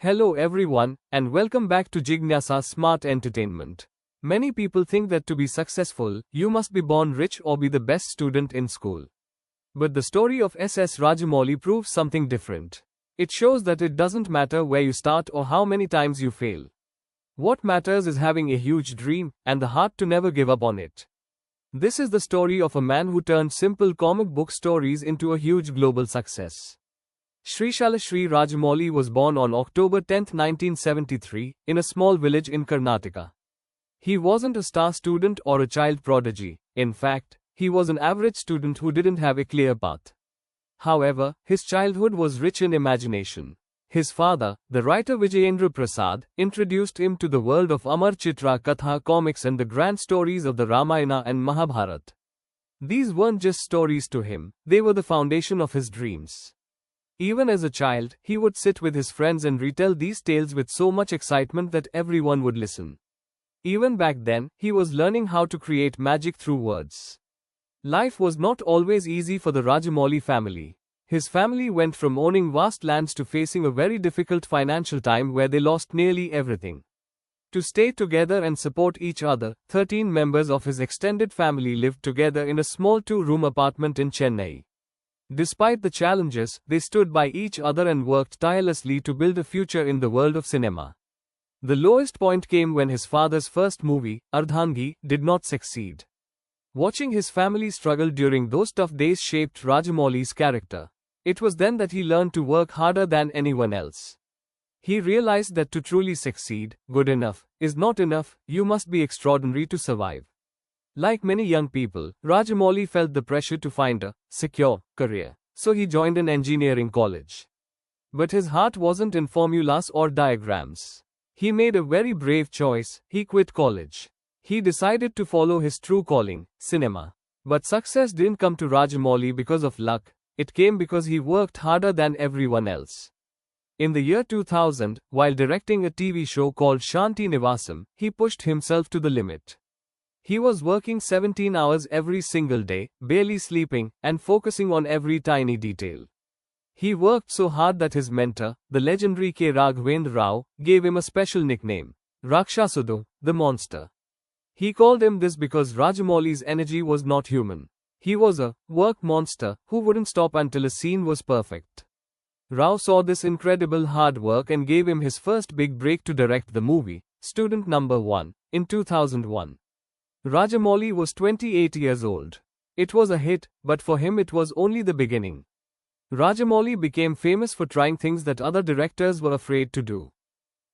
Hello everyone, and welcome back to Jignasa Smart Entertainment. Many people think that to be successful, you must be born rich or be the best student in school. But the story of SS Rajamouli proves something different. It shows that it doesn't matter where you start or how many times you fail. What matters is having a huge dream, and the heart to never give up on it. This is the story of a man who turned simple comic book stories into a huge global success. Srishala Sri Rajamouli was born on October 10, 1973, in a small village in Karnataka. He wasn't a star student or a child prodigy. In fact, he was an average student who didn't have a clear path. However, his childhood was rich in imagination. His father, the writer Vijayendra Prasad, introduced him to the world of Amar Chitra Katha comics and the grand stories of the Ramayana and Mahabharata. These weren't just stories to him, they were the foundation of his dreams. Even as a child, he would sit with his friends and retell these tales with so much excitement that everyone would listen. Even back then, he was learning how to create magic through words. Life was not always easy for the Rajamouli family. His family went from owning vast lands to facing a very difficult financial time where they lost nearly everything. To stay together and support each other, 13 members of his extended family lived together in a small two-room apartment in Chennai. Despite the challenges, they stood by each other and worked tirelessly to build a future in the world of cinema. The lowest point came when his father's first movie, Ardhangi, did not succeed. Watching his family struggle during those tough days shaped Rajamouli's character. It was then that he learned to work harder than anyone else. He realized that to truly succeed, good enough is not enough, you must be extraordinary to survive. Like many young people, Rajamouli felt the pressure to find a secure career, so he joined an engineering college. But his heart wasn't in formulas or diagrams. He made a very brave choice. He quit college. He decided to follow his true calling, cinema. But success didn't come to Rajamouli because of luck, it came because he worked harder than everyone else. In the year 2000, while directing a TV show called Santhi Nivasam, he pushed himself to the limit. He was working 17 hours every single day, barely sleeping, and focusing on every tiny detail. He worked so hard that his mentor, the legendary K. Raghavendra Rao, gave him a special nickname, Rakshasudu, the monster. He called him this because Rajamouli's energy was not human. He was a work monster who wouldn't stop until a scene was perfect. Rao saw this incredible hard work and gave him his first big break to direct the movie, Student Number 1, in 2001. Rajamouli was 28 years old. It was a hit, but for him it was only the beginning. Rajamouli became famous for trying things that other directors were afraid to do.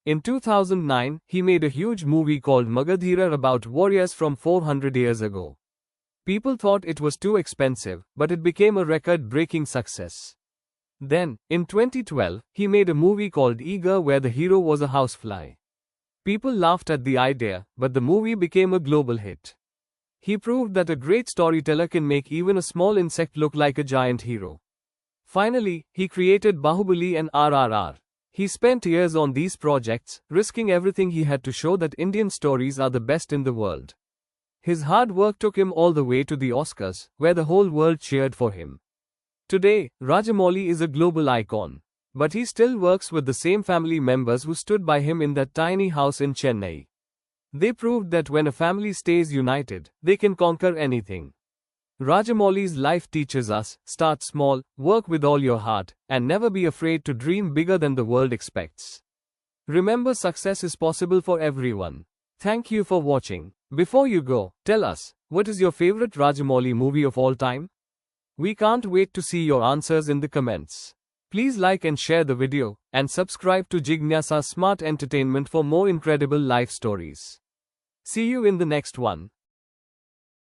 In 2009, he made a huge movie called Magadheera about warriors from 400 years ago. People thought it was too expensive, but it became a record-breaking success. Then, in 2012, he made a movie called Eega where the hero was a housefly. People laughed at the idea, but the movie became a global hit. He proved that a great storyteller can make even a small insect look like a giant hero. Finally, he created Baahubali and RRR. He spent years on these projects, risking everything he had to show that Indian stories are the best in the world. His hard work took him all the way to the Oscars, where the whole world cheered for him. Today, Rajamouli is a global icon. But he still works with the same family members who stood by him in that tiny house in Chennai. They proved that when a family stays united, they can conquer anything. Rajamouli's life teaches us, start small, work with all your heart, and never be afraid to dream bigger than the world expects. Remember, success is possible for everyone. Thank you for watching. Before you go, tell us, what is your favorite Rajamouli movie of all time? We can't wait to see your answers in the comments. Please like and share the video, and subscribe to Jignasa Smart Entertainment for more incredible life stories. See you in the next one.